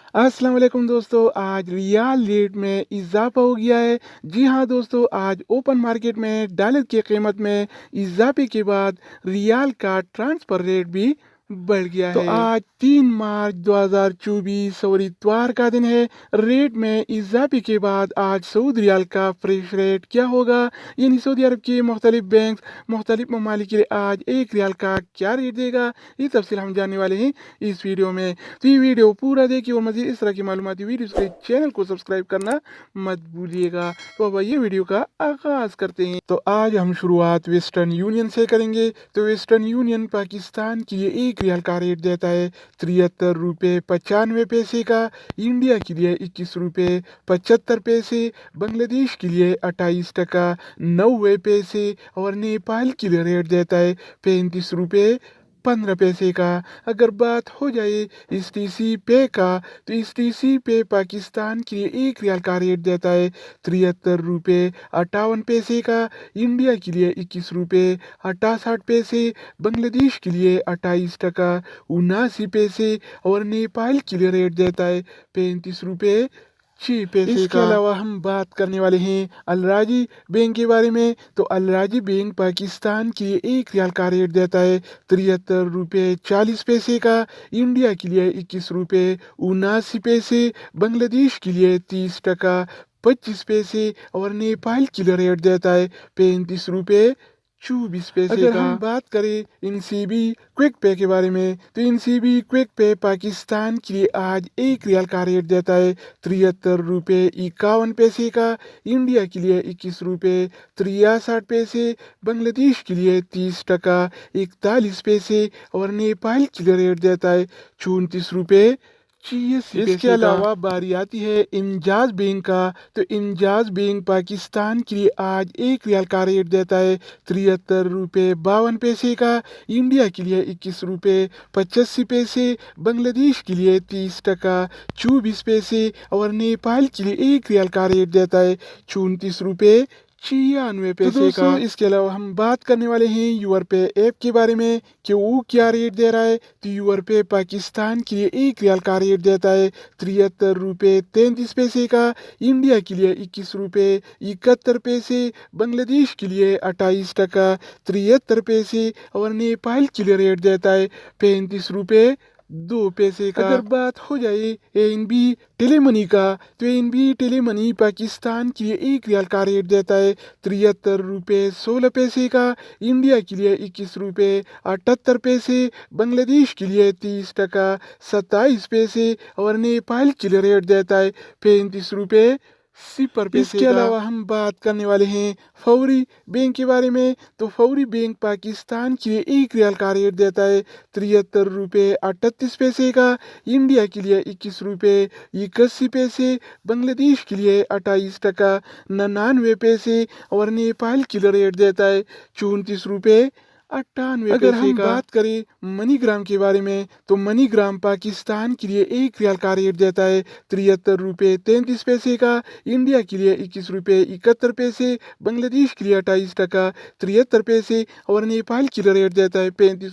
अस्सलाम वालेकुम दोस्तों, आज रियाल रेट में इजाफा हो गया है। जी हाँ दोस्तों, आज ओपन मार्केट में डॉलर की कीमत में इजाफे के बाद रियाल का ट्रांसफर रेट भी बढ़ गया है। आज 3 मार्च 2024 और इतवार का दिन है। रेट में इजाफे के बाद आज सऊदी रियाल का फ्रेश रेट क्या होगा, यानी सऊदी अरब के मुख्तलिफ बैंक मुख्तलिफ ममालिक के लिए आज एक रियाल का क्या रेट देगा, ये तफसील हम जानने वाले हैं इस वीडियो में। तो ये वीडियो पूरा देखिए और मज़ीद इस तरह की मालूमाती वीडियोस के लिए चैनल को सब्सक्राइब करना मत भूलिएगा। तो अब ये वीडियो का आगाज़ करते हैं। तो आज हम शुरुआत वेस्टर्न यूनियन से करेंगे। तो वेस्टर्न यूनियन पाकिस्तान के लिए एक रियाल का रेट देता है 73 रुपये 95 पैसे का, इंडिया के लिए 21 रुपये 75 पैसे, बांग्लादेश के लिए 28 टका 90 पैसे और नेपाल के लिए रेट देता है 35 रुपये 15 पैसे का। अगर बात हो जाए इस टीसी पे का, तो इस टीसी पे पाकिस्तान के लिए एक रियाल का रेट देता है 73 रुपये 58 पैसे का, इंडिया के लिए 21 रुपये 68 पैसे, बांग्लादेश के लिए 28 टका 79 पैसे और नेपाल के लिए रेट देता है 35 रुपये 6 पैसे का। इसके अलावा हम बात करने वाले हैं अल राजी बैंक के बारे में। तो अल राजी बैंक पाकिस्तान के लिए एक रियाल का रेट देता है 73 रुपये 40 पैसे का, इंडिया के लिए 21 रुपये 79 पैसे, बांग्लादेश के लिए 30 टका 25 पैसे और नेपाल के लिए रेट देता है 35 रुपये 24 पैसे अगर का। हम बात करें इनसीबी क्विक पे के बारे में, तो इनसीबी क्विक पे पाकिस्तान के लिए आज एक रियाल का रेट देता है 73 रुपये 51 पैसे का, इंडिया के लिए 21 रुपये 63 पैसे, बांग्लादेश के लिए 30 टका 41 पैसे और नेपाल के लिए रेट देता है 34 रुपये 86 पैसे। इसके अलावा बारी आती है इंजाज बैंक का। तो इंजाज बैंक पाकिस्तान के लिए आज एक रियाल का रेट देता है 73 रुपये 52 पैसे का, इंडिया के लिए 21 रुपये 85 पैसे, बांग्लादेश के लिए 30 टका 24 पैसे और नेपाल के लिए एक रियाल का रेट देता है 34 रुपये 96 पैसे का। इसके अलावा हम बात करने वाले हैं यूर पे ऐप के बारे में कि वो क्या रेट दे रहा है। तो यूर पे पाकिस्तान के लिए एक रियाल का रेट देता है 73 रुपये 33 पैसे का, इंडिया के लिए 21 रुपये 71 पैसे, बांग्लादेश के लिए 28 टका 73 पैसे और नेपाल के लिए रेट देता है 35 रुपये 2 पैसे का। अगर बात हो जाए एनबी टेलीमनी का, तो एनबी टेलीमनी पाकिस्तान के लिए एक रियाल का रेट देता है 73 रुपये 16 पैसे का, इंडिया के लिए 21 रुपये 78 पैसे, बांग्लादेश के लिए 30 टका 27 पैसे और नेपाल के लिए रेट देता है 35 रुपये 0 पैसे। इसके अलावा हम बात करने वाले हैं फौरी बैंक के बारे में। तो फौरी बैंक पाकिस्तान के लिए एक रियाल का रेट देता है 73 रुपये 38 पैसे का, इंडिया के लिए 21 रुपये 81 पैसे, बांग्लादेश के लिए 28 टका 99 पैसे और नेपाल के लिए रेट देता है 34 रुपये 98 अगर हम बात करें मनीग्राम के बारे में, तो मनीग्राम पाकिस्तान के लिए एक रियाल का रेट देता है 73 रुपये 33 पैसे का, इंडिया के लिए 21 रुपये 71 पैसे, बांग्लादेश के लिए 28 टका 73 पैसे और नेपाल के लिए रेट देता है 35